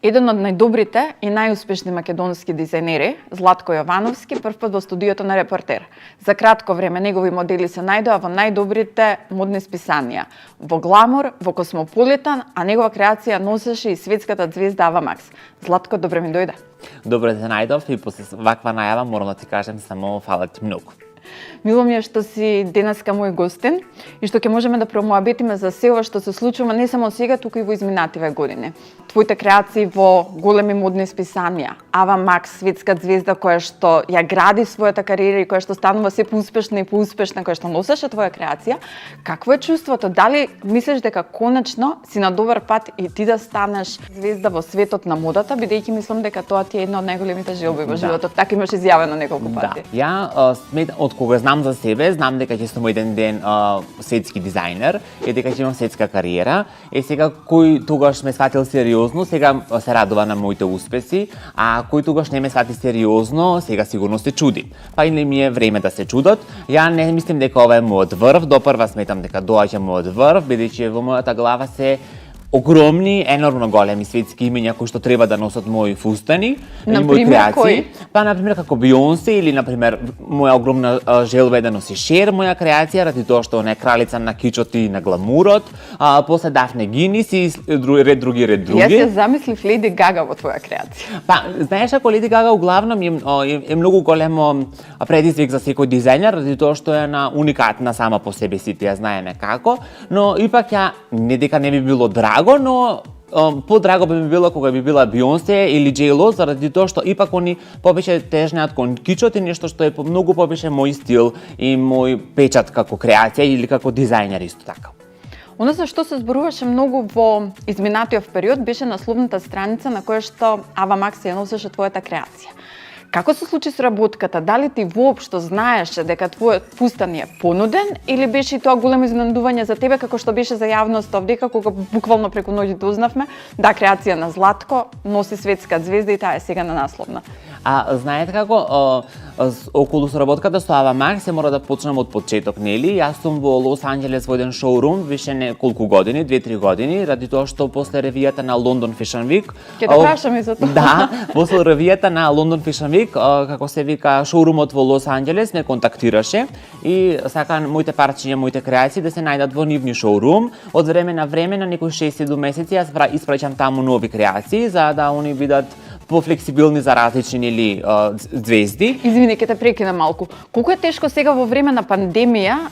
Еден од најдобрите и најуспешни македонски дизајнери, Златко Јовановски, првпат во студиото на Репортер. За кратко време негови модели се најдоа во најдобрите модни списанија, во Гламур, во Космополитан, а негова креација носеше и светската звезда Ава Макс. Златко, добре ми дојде. Добре те најдов и после ваква најава морам да ти кажем само фала ти многу. Мило ми е што си денеска мој гостин и што ќе можеме да промоабетиме за се ова што се случува не само сега, туку и во изминативе години. Твоите креации во големи модни списанија, Ава Макс, светска звезда која што ја гради својата кариера и која што станува се поуспешна и поуспешна, која што носеше твоја креација, какво е чувството? Дали мислиш дека конечно си на добар пат и ти да станеш звезда во светот на модата, бидејќи мислам дека тоа ти е една од најголемите желби во животот, така имаш изјавено неколку пати. Да, ја сметам од кога знам за себе, знам дека ќе сум еден ден светски дизајнер и дека ќе имам светска кариера. Сега кој тогаш ме сватил сериозно, сега се радува на моите успеси, а кој тогаш не ме свати сериозно, сега сигурно се чуди. Па и не ми е време да се чудат. Ја не мислим дека ова е мојот врв, допрва сметам дека доаѓа мојот врв, бидејќи во мојата глава се огромни, енормно големи светски имења кои што треба да носат мои фустани и мои креации. Па например како Бионсе или например моја огромна желба е да носи Шер моја креација, ради тоа што она е кралица на кичот и на гламурот, после Дафне Гинис и ред други. Јас ја замислив Леди Гага во твоја креација. Па, знаеш ако Леди Гага углавном е многу големо предизвик за секој дизајнер, ради тоа што е уникатна сама по себе си, ја знаеме како, но ипак ја не дека не би било драго, но подраго би ми било кога би била Бионсе или J.Lo, заради тоа што ипак они повеќе тежнеат кон кичот и нешто што е многу повеќе мој стил и мој печат како креација или како дизајнер исто така. Оно за што се зборуваше многу во изминатиот период беше насловната страница на која што Ава Макс ја носеше твојата креација. Како се случи сработката? Дали ти воопшто знаеше дека твојот фустан е понуден или беше и тоа големо изненадување за тебе како што беше за јавноста овдека кога буквално преку ноќ дознавме да креација на Златко носи светска звезда и таа е сега на насловна? А знаете како околу сработката со Ава Макс се мора да почнам од почеток, нели? Јас сум во Лос Анџелес во еден шоурум више неколку години, 2-3 години, ради тоа што после ревијата на Лондон Fashion Week. Ќе те прашам и за тоа. Да, после ревијата на Лондон Fashion Week, како се вика, шоурумот во Лос Анџелес ме контактираше и сака моите парчиња, моите креации да се најдат во нивни шоурум. Од време на време, на некои 6-7 месеци, јас испраќам таму нови креации за да они бидат пофлексибилни за различни или звезди. Извини, ќе те прекина малку. Колку е тешко сега во време на пандемија,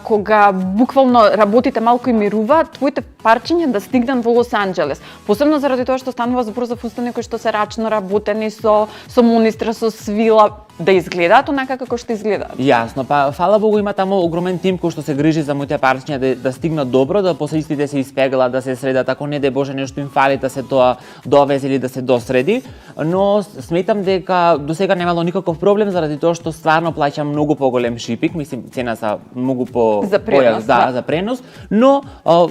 кога буквално работите малку и мируваат, твоите парчиња да стигнат во Лос Анџелес? Посебно заради тоа што станува збор за фустани кои што се рачно работени со монистра, со свила, да изгледаат онака како што изгледаат. Јасно, па фала Богу има таму огромен тим кој што се грижи за моите парчиња да стигнат добро, да после истите се испеглат, да се средат, ако не де Боже нешто им фали да се тоа довезе или да се досреди, но сметам дека до сега немало никаков проблем заради тоа што стварно плаќам многу поголем шипинг, мислим цена за многу по за пренос, за пренос, но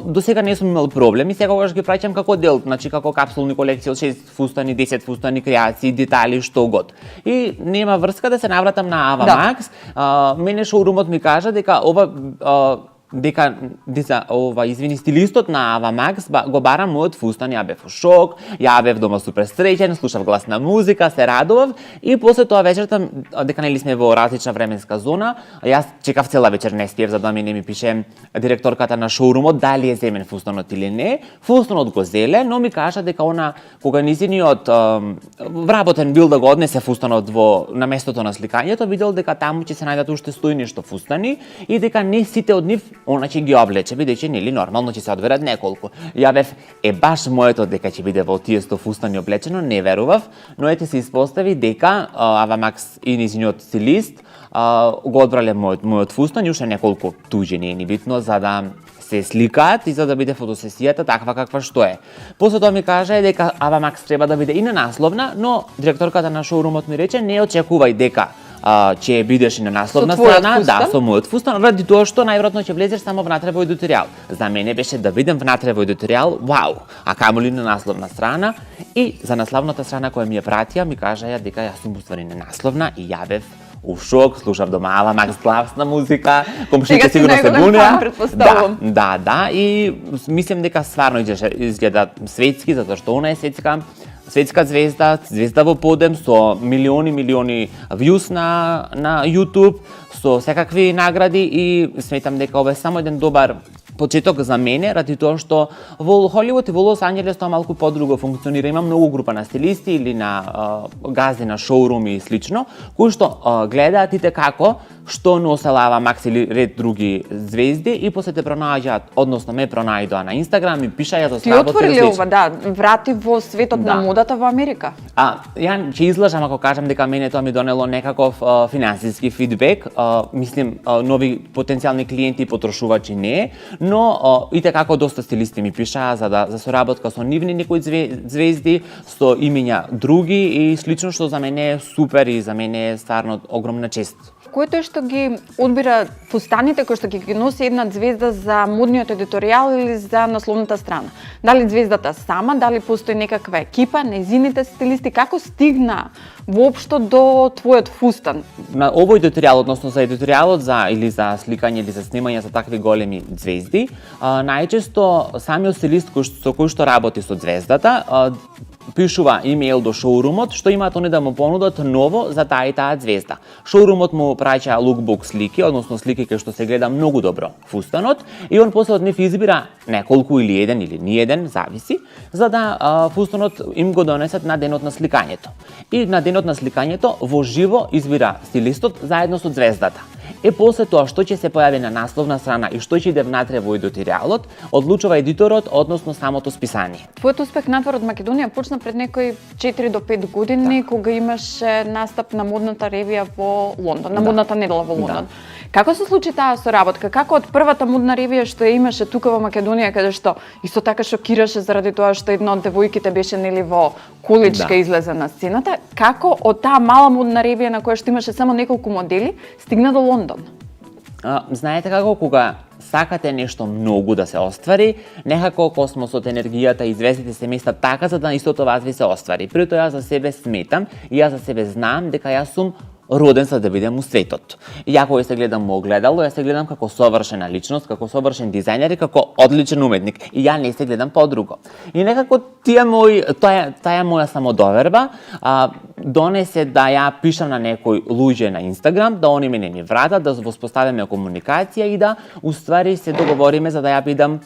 до сега не сум имал проблем и секогаш ги праќам како дел, значи како капсулни колекции од 6 фустани, 10 фустани креации, детали, што год. И нема врска да се навратам на Ава Макс. Мене шоурумот ми кажа дека стилистот на Ава Макс го бара мојот фустан, ја бев во шок, ја бев дома супер среќен, слушав гласна музика, се радував и после тоа вечерта, дека нели сме во различна временска зона, јас чекав цела вечер, не спиев за да ми не ми пише директорката на шоурумот дали е земен фустанот или не. Фустанот го зеле, но ми кажа дека она кога низиниот вработен бил да го однесе фустанот на местото на сликањето, видел дека таму ќе се најдат уште 100 и нешто фустани и дека не сите од нив она ќе ги облече, бидејќи нели нормално ќе се одверат неколку. Ја бев баш моето дека ќе биде во тие 100 фустани облечено, не верував, но ете се испостави дека Ава Макс и низиниот стилист го одбрале мојот фустан и уште неколку туѓи, не е ни битно, за да се сликаат и за да биде фотосесијата таква каква што е. После тоа ми кажа дека Ава Макс треба да биде и на насловна, но директорката на шоурумот ми рече не очекувај дека ќе бидеш и на насловна страна, со мојот фустан, ради тоа што најверојатно ќе влезеш само внатре во едиторијал. За мене беше да бидам внатре во едиторијал, вау, а камоли на насловна страна и за насловната страна која ми ја пратија ми кажа дека јас сум уствари на насловна и ја бев у шок, слушав дома Ава Макс гласна музика, комшиите сигурно се бунеа. Да, и мислам дека стварно изгледа светски, затоа што она е светска светска звезда, звезда во подем со милиони вјус на YouTube, со секакви награди и сметам дека ова е само еден добар почеток за мене, ради тоа што во Холивуд и во Лос Анџелес тоа малку подруго функционира. Има многу група на стилисти или на газди на шоуруми и слично, кои што гледаат ите како што носела Ава Макс или ред други звезди и после те пронаѓаат, односно ме пронајдоа на Инстаграм и пишаја за Ти отворили ова, да, врати во светот на модата во Америка? Ја ќе излажам ако кажам дека мене тоа ми донело некаков финансиски фидбек, мислим нови потенцијални клиенти и потрошувачи не, но и како доста стилисти ми пишаа за соработка со нивни некои звезди, со имиња други и слично, што за мене е супер и за мене е стварно огромна чест. Кој тој што ги одбира фустаните кои што ги носи една звезда за модниот едиторијал или за насловната страна? Дали звездата сама, дали постои некаква екипа, незините стилисти, како стигна воопшто до твојот фустан? На овој едиторијал, односно за едиторијалот или за сликање или за снимање за такви големи звезди, најчесто самиот стилист со кој што работи со звездата пишува имејл до шоурумот што имаат они да му понудат ново за таа и таа звезда. Шоурумот му праќа лукбук слики, односно слики кај што се гледа многу добро фустанот и он после од нив избира неколку или еден или ниеден, зависи, за да фустанот им го донесат на денот на сликањето. И на денот на сликањето во живо избира стилистот заедно со звездата. И после тоа што ќе се појави на насловна страна и што ќе иде внатре во едиторијалот, одлучува едиторот, односно самото списание. Твојот успех надвор од Македонија почна пред некои 4 до 5 години, кога имаше настап на модната ревија во Лондон, на модната недела во Лондон. Како се случи таа соработка? Како од првата модна ревија што ја имаше тука во Македонија, каде што исто така шокираше заради тоа што една од девојките беше нели во количка излезе на сцената, како од таа мала модна ревија на која што имаше само неколку модели, стигна до Лондон? Знаете како кога сакате нешто многу да се оствари, некако космосот, енергијата и звездите се местат така за да истото вас ви се оствари. При тоа јас за себе сметам и јас за себе знам дека јас сум роден за да бидем у светот. И ја кога се гледам во огледало, ја се гледам како совршена личност, како совршен дизајнер и како одличен уметник. И ја не се гледам подруго. И некако таа моја самодоверба донесе да ја пишам на некои луѓе на Инстаграм, да они мене ми вратат, да воспоставиме комуникација и да уствари се договориме за да ја бидам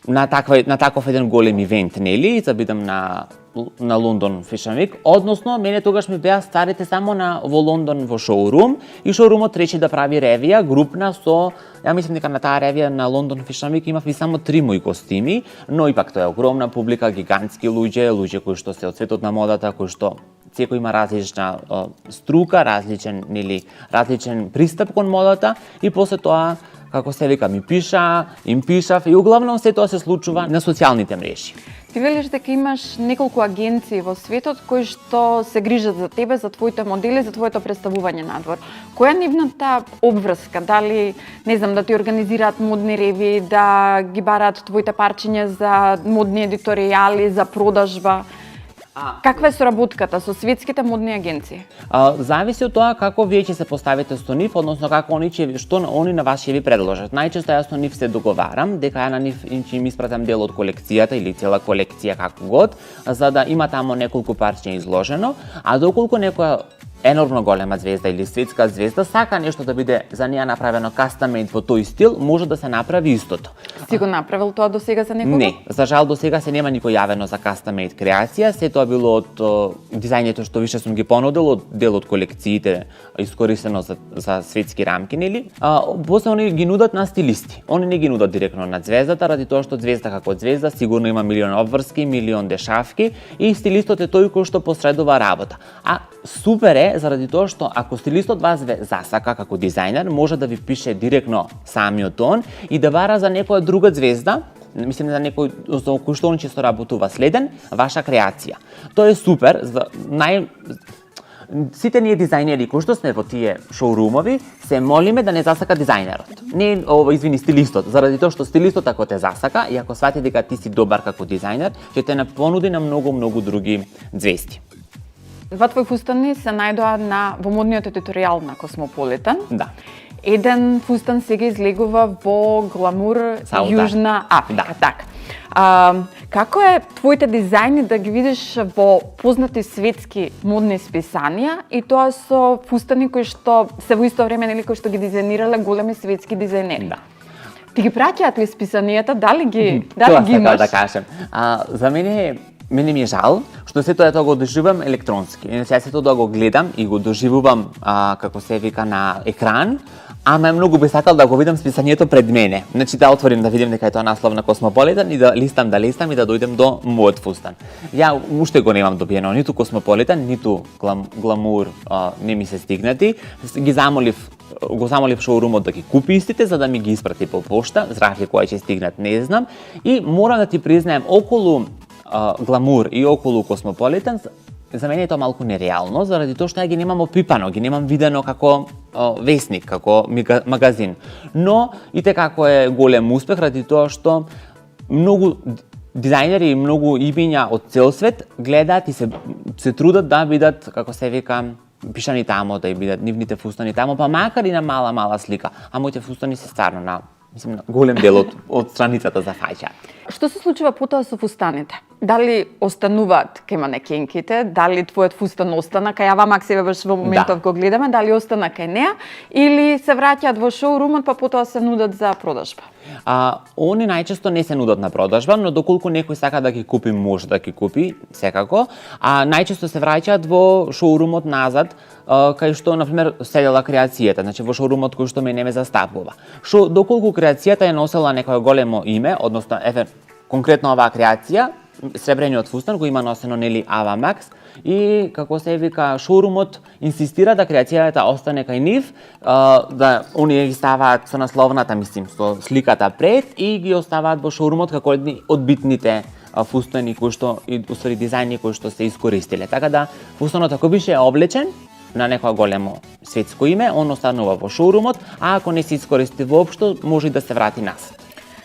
на таков еден голем ивент, нели, за бидам на Лондон Fashion Week, односно мене тогаш ми беа старите само во Лондон во шоурум и шоурумот рече да прави ревија групна со, ја мислам дека на таа ревија на Лондон Fashion Week имав и само 3 мои костими, но ипак тоа е огромна публика, гигантски луѓе кои што се од светот на модата, кои што секој има различна струка, различен пристап кон модата и после тоа како се вика ми им пишав и углавном се тоа се случува на социјалните мрежи. Ти велиш дека имаш неколку агенции во светот кои што се грижат за тебе, за твоите модели, за твоето представување надвор. Која е нивната обврска? Дали, не знам, да ти организираат модни реви, да ги бараат твоите парчиња за модни едиторијали, за продажба? Каква е соработката со светските модни агенции? Зависи од тоа како вие ќе се поставите со нив, односно како што они на вас ќе ви предложат. Најчесто јас со нив се договарам дека ја на нив ќе им испратам дел од колекцијата или цела колекција како год, за да има тамо неколку парчиња изложено, а доколку некоја енормно голема звезда или светска звезда сака нешто да биде за неа направено custom made во тој стил, може да се направи истото. Си го направил тоа до сега за некого? Не, за жал до сега се нема никој јавено за custom made креација, се тоа било од дизајните што више сум ги понудил, од дел од колекциите искористено за светски рамки, нели? После они ги нудат на стилисти. Они не ги нудат директно на звездата, ради тоа што звезда како звезда сигурно има милион обврски, милион дешавки и стилистот е тој кој што посредува работа. А супер е заради тоа што ако стилистот вас ве засака како дизајнер, може да ви пише директно самиот он и да бара за некоја друга звезда, мислам за некој за кој што он ќе соработува следен, ваша креација. Тоа е супер, сите ние дизајнери кои што сме во тие шоурумови, се молиме да не засака дизајнерот. Не, стилистот, заради тоа што стилистот ако те засака и ако свати дека ти си добар како дизајнер, ќе те понуди на многу други звезди. Два твои фустани се најдоа во модниот едиторијал на Космополитен. Да. Еден фустан сега излегува во Гламур Саута. Јужна Африка. Да. Така. Како е твоите дизајни да ги видиш во познати светски модни списанија и тоа со фустани кои што се во исто време, нели, кои што ги дизајнирале големи светски дизајнери? Да. Ти ги праќаат ли списанијата? Дали ги Тоа ги сакав имаш? да кажем. За мене ми е жал што сето тоа го доживувам електронски. Иначе сето да го гледам и го доживувам како се вика на екран, ама многу би сакал да го видам списанието пред мене. Значи да отворим да видим дека е тоа наслов на Космополитен и да листам и да дојдем до мојот фустан. Ја уште го немам добиено ниту Космополитен, ниту Гламур, не ми се стигнати. Го замолив шоурумот да ги купи истите за да ми ги испрати по пошта, зраки кои ќе стигнат не знам, и морам да ти признаем околу Гламур и околу Космополитен, за мене е тоа малку нереално, заради тоа што ја ги немам опипано, ги немам видено како весник, како магазин. Но и како е голем успех, ради тоа што многу дизајнери и многу имиња од цел свет гледаат и се трудат да бидат, како се вика, пишани тамо, да бидат нивните фустани тамо, па макар и на мала слика. А моите фустани се стварно на голем дел од страницата за фаќа. Што се случува потоа со фустаните? Дали остануваат кај манекенките, дали твојот фустан остана кај Авамакс еве баш во моментов го гледаме, дали остана кај неа или се враќаат во шоурумот па потоа се нудат за продажба? Они најчесто не се нудат на продажба, но доколку некој сака да ги купи, може да ги купи, секако. Најчесто се враќаат во шоурумот назад, кај што, например, седела креацијата, значи во шоурумот кој што мене ме застапува. Доколку креацијата е носела некое големо име, односно, конкретно оваа креација, сребрениот фустан го има носено нели Авамакс и како се вика шоурумот инсистира да креацијата остане кај нив, да оние ги ставаат со насловната, со сликата пред и ги оставаат во шоурумот како едни од битните фустани кои што и уствари дизајни кои што се искористиле. Така да фустанот ако беше облечен на некоја големо светско име, он останува во шоурумот, а ако не се искористи воопшто, може и да се врати назад.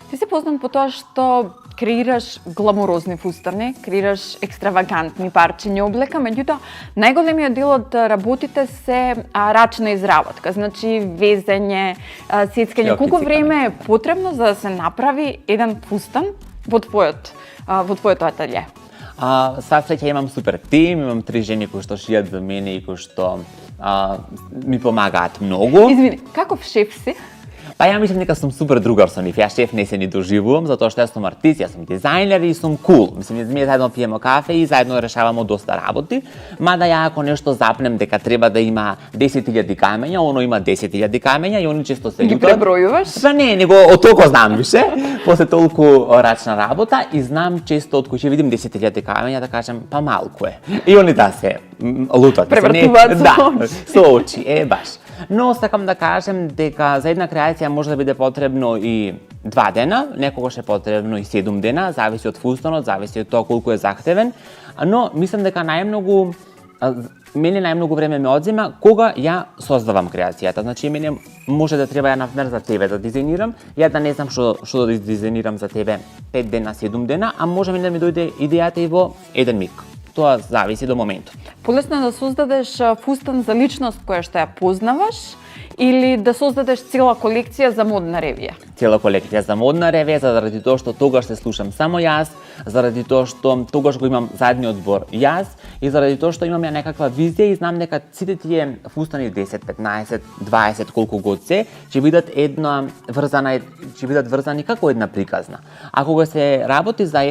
Ти си познат по тоа што креираш гламурозни фустани, креираш екстравагантни парчиња облека, меѓутоа најголемиот дел од работите се рачна изработка, значи везење, сецкање. Колку време е потребно за да се направи еден фустан во твоето ателје? Са среќа имам супер тим, имам 3 жени кои што шијат за мене и кои што ми помагаат многу. Извини, каков шеф си? Па ја мислам дека сум супер другар со нив. Ја шеф не се ни доживувам, затоа што јас сум артист, јас сум дизајнер и сум кул. Мислам, ние заедно пиеме кафе и заедно решаваме доста работи. Мада ја ако нешто запнем дека треба да има 10.000 камења, оно има 10.000 камења и они често се ги пребројуваш? Па не, него од толку знам више, после толку рачна работа и знам често од кој ќе видим 10.000 камења да кажем па малку е. И они да се лутат, превртуваат со очи, баш. Но сакам да кажем дека за една креација може да биде потребно и 2 дена, некогаш е потребно и 7 дена, зависи од фустанот, зависи од тоа колку е захтевен, но мислам дека мене најмногу време ме одзема кога ја создавам креацијата. Значи мене може да треба например за тебе да дизајнирам, ја да не знам што да дизајнирам за тебе 5 дена, 7 дена, а може да ми дојде идејата и во еден миг. Тоа зависи до моментот. Полесно да создадеш фустан за личност која што ја познаваш или да создадеш цела колекција за модна ревија? Цела колекција за модна ревија, заради тоа што тогаш се слушам само јас, заради тоа што тогаш го имам заедниот збор јас и заради тоа што имам ја некаква визија и знам дека сите тие фустани 10, 15, 20 колку год се ќе бидат врзани како една приказна. А кога се работи за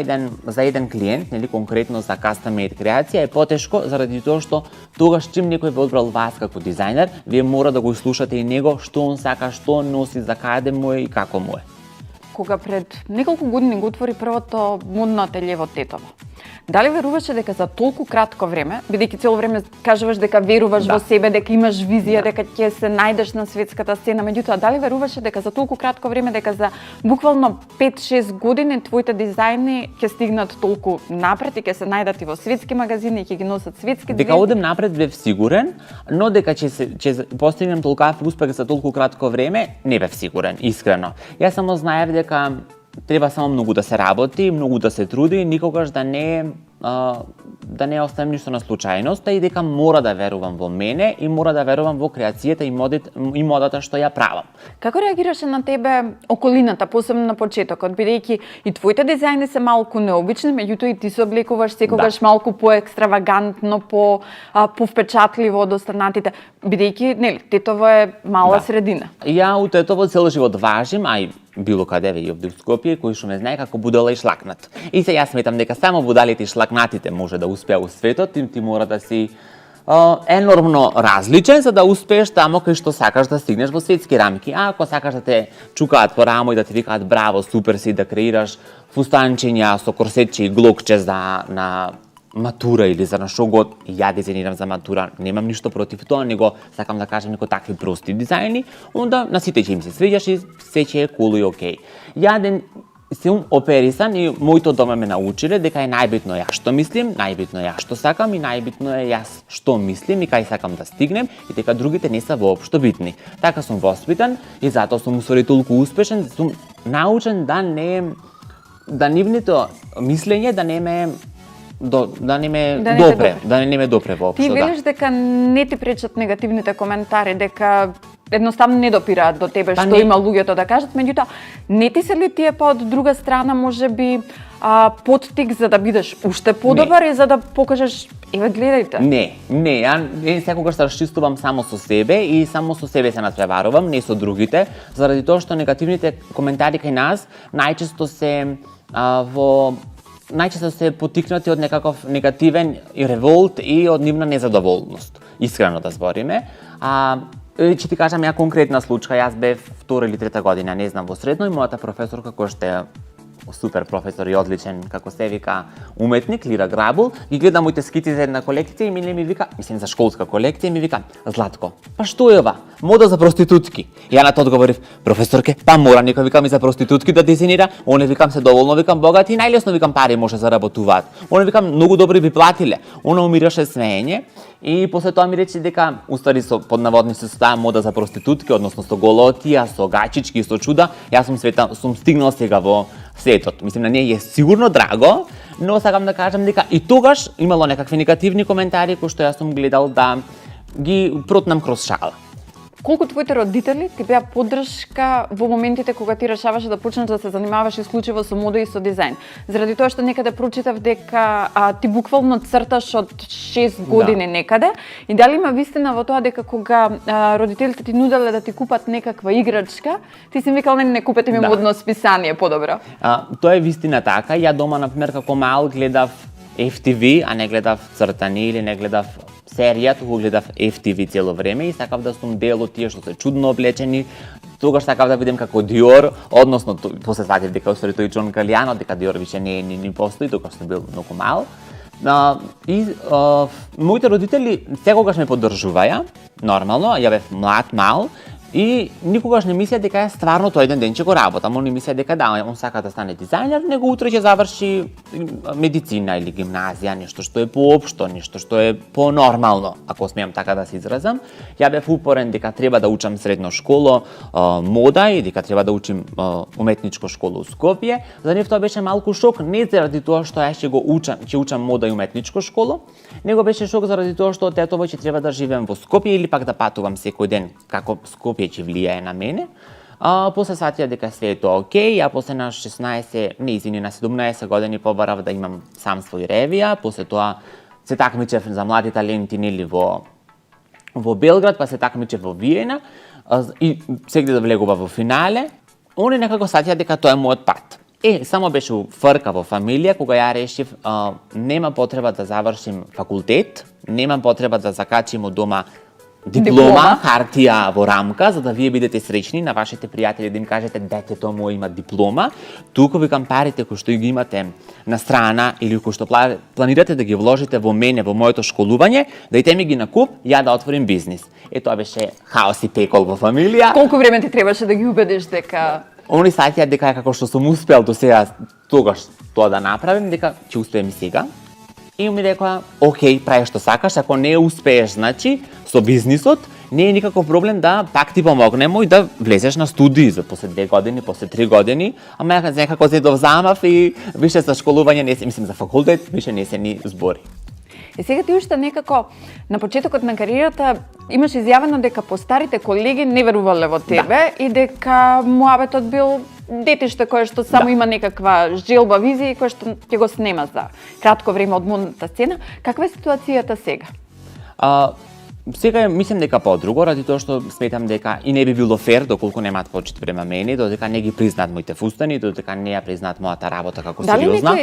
еден клиент, нели конкретно за custom made креација е потешко заради тоа што тогаш чим некој ве одбрал вас како дизајнер, вие мора да го слушате и него што он сака, што носи, за каде му е и како му е. Кога пред неколку години го отвори првото модно ателје во Тетово, дали веруваше дека за толку кратко време, бидејќи цело време кажуваш дека веруваш во себе, дека имаш визија, дека ќе се најдеш на светската сцена, меѓутоа дали веруваше дека за толку кратко време, дека за буквално 5-6 години твоите дизајни ќе стигнат толку напред и ќе се најдат и во светски магазини и ќе ги носат светски звезди? Дека одем напред бев сигурен, но дека ќе постигнем толкав успех за толку кратко време, не бев сигурен, искрено. Јас само знаев дека треба само многу да се работи, многу да се труди, никогаш да не да не оставам ништо на случајноста и дека мора да верувам во мене и мора да верувам во креацијата и модата што ја правам. Како реагираше на тебе околината, посебно на почетокот, бидејќи и твоите дизајни се малку необични, меѓутоа и ти се облекуваш секогаш малку поекстравагантно, повпечатливо од останатите, бидејќи нели, Тетово е мала средина. Ја у Тетово цел живот важим, а и било каде и овде у Скопје, кој што ме знае како будала и шлакнат. И се јас сметам дека само будалите и шлакнатите може да успеа у светот, ти мора да си енормно различен за да успееш тамо кај што сакаш да стигнеш во светски рамки. А ако сакаш да те чукаат по рамо и да ти викаат браво, супер си, да креираш фустанчиња со корсетче и глокче на матура или за што год, ја дизајнирам за матура, немам ништо против тоа, него сакам да кажам некои такви прости дизајни, онда на сите ќе им се свиѓаш и се ќе е кул и окей. Ја сум оперисан и моето дома ме научиле дека е најбитно ја што мислим, најбитно ја што сакам и најбитно е јас што мислим и кај сакам да стигнем и дека другите не се воопшто битни. Така сум воспитан и затоа сум усвари толку успешен, сум научен да нивното мислење да не ме допре воопшто. Ти велиш дека не ти пречат негативните коментари, дека едноставно не допираат до тебе што има луѓето да кажат, меѓутоа не ти се ли тие па од друга страна можеби поттик за да бидеш уште подобар и за да покажеш еве гледајте? Не, ја секогаш се расчистувам само со себе и само со себе се натпреварувам, не со другите, заради тоа што негативните коментари кај нас најчесто се потикнати од некаков негативен и револт и од нивна незадоволност. Искрено да збориме. Ќе ти кажам ја конкретна случка, јас бев 2 или 3 година, не знам, во средно и мојата професорка која што е супер професор и одличен, како се вика, уметник, Лира Грабул, ги гледа моите скици за една колекција и ми вика, мислам за школска колекција, ми вика: "Златко, па што е ова? Мода за проститутки." Ја на тоа одговорив: "Професорке, па мора некој викам и за проститутки да дизајнира." Оне викам се доволно, викам богати и најлесно викам пари може заработуваат. Оне викам многу добри би платиле. Она умираше смеење и после тоа ми рече дека уствари со под наводници со таа мода за проститутки, односно со голотија, со гачички, со чуда, јас сум стигнал сега во светот. Мислам, на неја е сигурно драго, но сакам да кажам дека и тогаш имало некакви негативни коментари кои што јас сум гледал да ги протнам кроз шала. Колку твоите родители ти беа поддршка во моментите кога ти решаваш да почнеш да се занимаваш исклучиво со мода и со дизајн? Заради тоа што некаде прочитав дека ти буквално црташ од 6 години некаде и дали има вистина во тоа дека кога родителите ти нуделе да ти купат некаква играчка, ти си викал не купете ми модно списание подобро? Тоа е вистина така. Ја дома например како мал гледав FTV, а не гледав цртани или не гледав серија, туку гледав FTV цело време и сакав да сум дел од тие што се чудно облечени. Тогаш сакав да видам како Диор, односно после сватив дека усвари тој Џон Галијано, дека Диор више не постои, тогаш сум бил многу мал. Моите родители секогаш ме поддржуваја, нормално, ја бев млад, мал, и никогаш не мислеа дека стварно тој еден ден ќе го работам. Он мислеа дека он сака да стане дизајнер, него утре ќе заврши медицина или гимназија, нешто што е поопшто, нешто што е понормално, ако смеам така да се изразам. Ја бев упорен дека треба да учам средно школа мода и дека треба да учим уметничко школа у Скопје. За нив тоа беше малку шок, не заради тоа што јас ќе учам мода и уметничко школа, него беше шок заради тоа што од Тетово ќе треба да живеам во Скопје или пак да патувам секој ден, како Скопје ќе влијае на мене. После сватија дека све е тоа окей, ја после на 17 години побарав да имам сам свој ревија, после тоа се такмичев за млади таленти нели во Белград, па се такмичев во Виена и сегде да влегува во финале. Они некако сватија дека тоа е мојот пат. Само беше фрка во фамилија кога ја решив нема потреба да завршим факултет, нема потреба да закачим од дома диплома, хартија во рамка, за да вие бидете среќни на вашите пријатели, да им кажете детето мој има диплома. Туку викам парите кои што ги имате на страна или кои што планирате да ги вложите во мене, во моето школување, дајте ми ги на куп, ја да отворим бизнис. Тоа беше хаос и пекол во фамилија. Колку време ти требаше да ги убедиш дека Они саќаат дека како што сум успел до сега тогаш тоа да направим, дека ќе успеем и сега. И ми рекоа: "Океј, прави што сакаш, ако не успееш, значи со бизнисот, не е никаков проблем да пак ти помогнемо и да влезеш на студии за после 2 години, после 3 години, ама ја некако се довзамав и више за школување не се, мислам за факултет, више не се ни збори." Сега ти уште некако на почетокот на кариерата имаш изјавено дека постарите колеги не верувале во тебе и дека муабетот бил детиште кое што само има некаква желба, визија и кое што ќе го снема за кратко време од модната сцена. Каква е ситуацијата сега? Сега мислам дека подруго, ради тоа што сметам дека и не би било фер доколку немаат почит према мене, додека не ги признаат моите фустани, додека не ја признаат мојата работа како сериозна.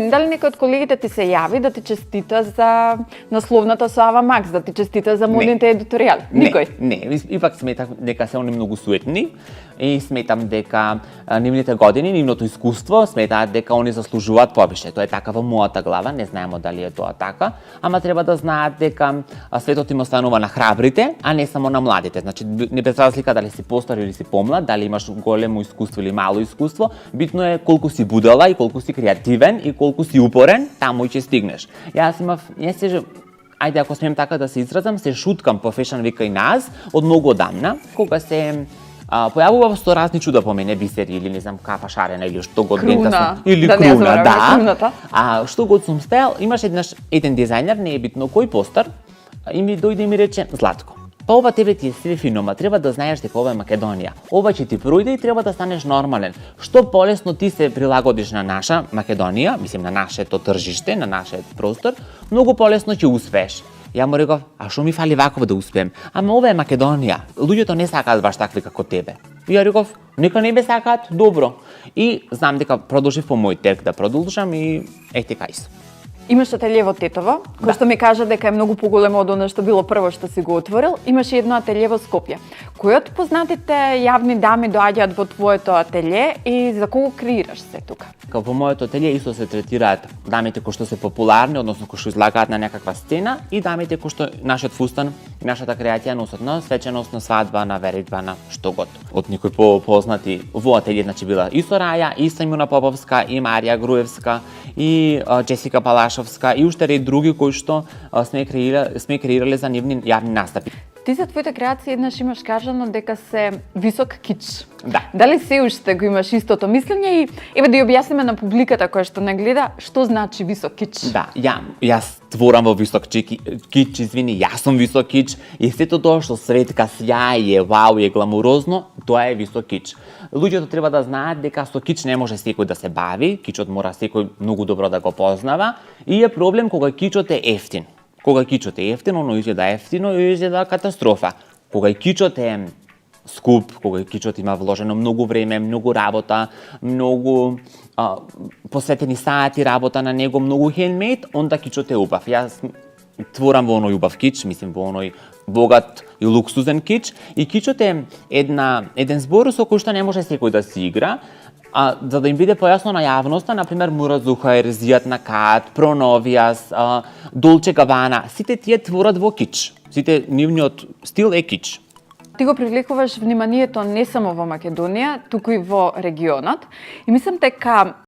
Дали некој од колегите ти се јави да ти честита за насловната со Ава Макс, да ти честита за модните едиторијали? Никој? Не, ипак сметам дека се они многу суетни и сметам дека нивните години, нивното искуство сметаат дека они заслужуваат повише. Тоа е така во мојата глава, не знаеме дали е тоа така, ама треба да знаат дека светот им останува на храбрите, а не само на младите. Значи, не без разлика дали си постар или си помлад, дали имаш големо искуство или мало искуство, битно е колку си будала и колку си креативен и колку си упорен, таму и ќе стигнеш. Ајде, ако смеем така да се изразам, се шуткам по Fashion Week и нас од многу одамна, кога се појавува со разни чуда по мене, бисери или не знам кафа шарена или што год или круна, да. Што год сум стел, имаш еден дизајнер, не е битно кој постар, и ми дојде и ми рече: Златко, па ова тебе ти е све фино, ма треба да знаеш дека ова е Македонија. Ова ќе ти пројде и треба да станеш нормален. Што полесно ти се прилагодиш на наша Македонија, мислим на нашето тржиште, на нашиот простор, многу полесно ќе успееш. Ја му реков: а што ми фали ваков да успеем? Ама ова е Македонија. Луѓето не сакаат баш такви како тебе. И ја реков: нека не бе сакаат, добро. И знам дека продолжив по мој тек да продолжам и така исто. Имаш ателје во Тетово, кој што ми кажа дека е многу поголемо од она што било прво што си го отворил. Имаш и едно ателје во Скопје. Кои од познатите јавни дами доаѓаат во твоето ателје и за кого креираш се тука? Во моето ателје исто се третираат дамите кои што се популарни, односно кои што излагаат на некаква сцена, и дамите кои што нашиот фустан, нашата креација носат на свеченост, на свадба, на веридба, на што год. Од некои познати во ателје, значи била и Сораја, и Сајмуна Поповска, и Марија Груевска, и Джесика Палашовска, и уште ред други кои што сме креирале за нивни јавни настапи. Ти за твоите креации еднаш имаш кажано дека се висок кич. Да. Дали се уште го имаш истото мислење и еве да ја објасниме на публиката која што не гледа што значи висок кич? Да, јас творам во висок кич, извини, јас сум висок кич и сето тоа што светка сјај е, вау, е гламурозно, тоа е висок кич. Луѓето треба да знаат дека со кич не може секој да се бави, кичот мора секој многу добро да го познава и е проблем кога кичот е ефтин. Кога кичот е ефтин, оно изгледа ефтино и изгледа катастрофа. Кога кичот е скуп, кога кичот има вложено многу време, многу работа, многу посветени сати работа на него, многу хендмейд, онда кичот е убав. Јас творам во оној убав кич, мислим во оној богат и луксузен кич, и кичот е еден збор со кој што не може секој да си игра. За да им биде појасно на јавноста, например Мурат Зухаер, Зијат Накат, Проновијас, Долче Габана, сите тие творат во кич. Сите нивниот стил е кич. Ти го привлекуваш вниманието не само во Македонија, туку и во регионот. И мислам дека